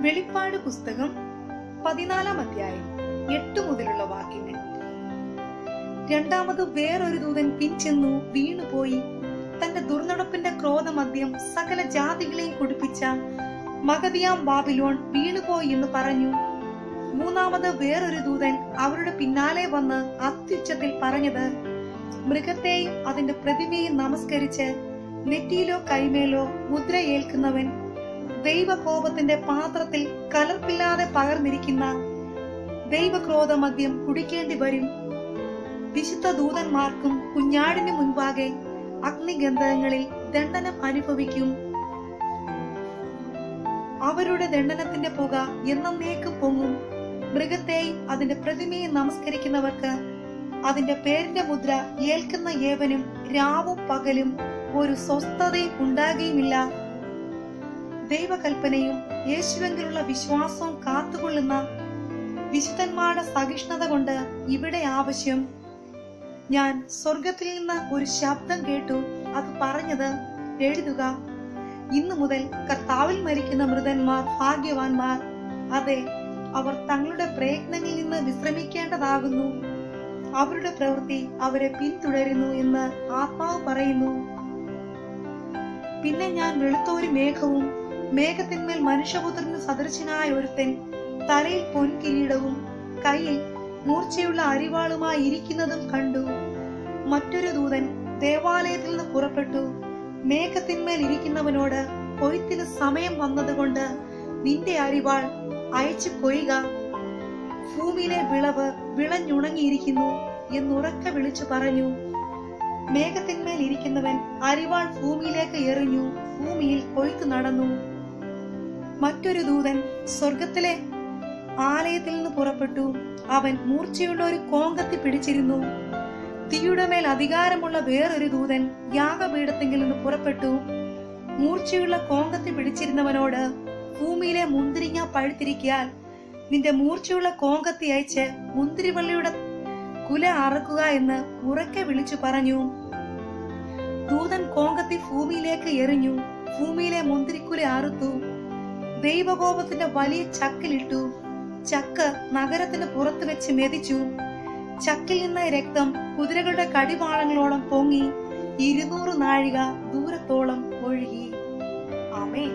വെളിപ്പാട് പുസ്തകം 14 അധ്യായം 8 മുതലുള്ള വാക്യങ്ങൾ. രണ്ടാമത് വേറൊരു ദൂതൻ പിൻചെന്നു വീണുപോയി തന്റെ ദുർനടപ്പിന്റെ ക്രോധമദ്യം സകല ജാതികളെയും കുടിപ്പിച്ച മഗതിയാം ബാബിലോൺ വീണുപോയി എന്ന് പറഞ്ഞു. മൂന്നാമത് വേറൊരു ദൂതൻ അവരുടെ പിന്നാലെ വന്ന് അത്യുച്ചത്തിൽ പറഞ്ഞത്, മൃഗത്തെയും അതിന്റെ പ്രതിമയും നമസ്കരിച്ച് നെറ്റിയിലോ കൈമേലോ മുദ്ര ഏൽക്കുന്നവൻ ദൈവകോപത്തിന്റെ പാത്രത്തിൽ കലർപ്പില്ലാതെ പകർന്നിരിക്കുന്ന ദൈവക്രോധമദ്യം കുടിക്കേണ്ടി വരും. വിശുദ്ധ ദൂതന്മാർക്കും കുഞ്ഞാടിന് മുൻപാകെ അഗ്നിഗന്ധങ്ങളിൽ ദണ്ഡനം അനുഭവിക്കും. അവരുടെ ദണ്ഡനത്തിന്റെ പുക എന്നേക്കും പൊങ്ങും. മൃഗത്തെയും അതിന്റെ പ്രതിമയും നമസ്കരിക്കുന്നവർക്ക് അതിന്റെ പേരിന്റെ മുദ്ര ഏൽക്കുന്ന ഏവനും രാവും പകലും ഒരു സ്വസ്ഥതയും ഉണ്ടാകുകയുമില്ല. ദൈവകൽപ്പനയും യേശുവെങ്കിലുള്ള വിശ്വാസവും കാത്തുകൊള്ളുന്ന വിശുദ്ധന്മാരുടെ സഹിഷ്ണുത കൊണ്ട് ഇവിടെ ആവശ്യം. ഞാൻ സ്വർഗത്തിൽ നിന്ന് ഒരു ശബ്ദം കേട്ടു. അത് പറഞ്ഞത്, എഴുതുക, ഇന്നു മുതൽ കർത്താവിൽ മരിക്കുന്ന മൃതന്മാർ ഭാഗ്യവാന്മാർ. അതെ, അവർ തങ്ങളുടെ പ്രയത്നങ്ങളിൽ നിന്ന് വിശ്രമിക്കേണ്ടതാകുന്നു. അവരുടെ പ്രവൃത്തി അവരെ പിന്തുടരുന്നു എന്ന് ആത്മാവ് പറയുന്നു. പിന്നെ ഞാൻ വെളുത്തൊരു മേഘവും മേഘത്തിന്മേൽ മനുഷ്യപുത്രന് സദൃശനായ ഒരുത്തൻ തലയിൽ പൊൻകിരീടവും കയ്യിൽ മൂർച്ചയുള്ള അരിവാളുമായി ഇരിക്കുന്നതും കണ്ടു. മറ്റൊരു ദൂതൻ ദേവാലയത്തിൽ നിന്ന് പുറപ്പെട്ടു മേഘത്തിന്മേൽ ഇരിക്കുന്നവനോട്, കൊയ്ത്തിന് സമയം വന്നതുകൊണ്ട് നിന്റെ അരിവാൾ അയച്ചു കൊയ്യുക. ഭൂമിയിലെ വിളവ് വിളഞ്ഞുണങ്ങിയിരിക്കുന്നു എന്നുറക്കെ വിളിച്ചു പറഞ്ഞു. മേഘത്തിന്മേൽ ഇരിക്കുന്നവൻ അരിവാൾ ഭൂമിയിലേക്ക് എറിഞ്ഞു. ഭൂമിയിൽ കൊയ്ത്ത് നടന്നു. മറ്റൊരു ദൂതൻ സ്വർഗത്തിലെ ആലയത്തിൽ നിന്ന് പുറപ്പെട്ടു. അവൻ മൂർച്ചയുള്ള ഒരു കോങ്കത്തി പിടിച്ചിരുന്നു. തീയുടെ മേൽ അധികാരമുള്ള വേറൊരു ദൂതൻ യാഗപീഠത്തെങ്കിൽ നിന്ന് പുറപ്പെട്ടു. മൂർച്ചയുള്ള കോങ്കത്തി പിടിച്ചിരുന്നവനോട്, ഭൂമിയിലെ മുന്തിരിങ്ങ പഴുത്തിരിക്കാൻ നിന്റെ മൂർച്ചയുള്ള കോങ്കത്തി അയച്ച് മുന്തിരിവള്ളിയുടെ കുല അറക്കുക എന്ന് ഉറക്കെ വിളിച്ചു പറഞ്ഞു. ദൂതൻ കോങ്കത്തി ഭൂമിയിലേക്ക് എറിഞ്ഞു. ഭൂമിയിലെ മുന്തിരിക്കുല അറുത്തു. ദൈവകോപത്തിന്റെ വലിയ ചക്കിലിട്ടു. ചക്ക് നഗരത്തിന് പുറത്ത് വെച്ച് മെതിച്ചു. ചക്കിൽ നിന്ന് രക്തം കുതിരകളുടെ കടിവാളങ്ങളോളം പൊങ്ങി 200 നാഴിക ദൂരത്തോളം ഒഴുകി. ആമേൻ.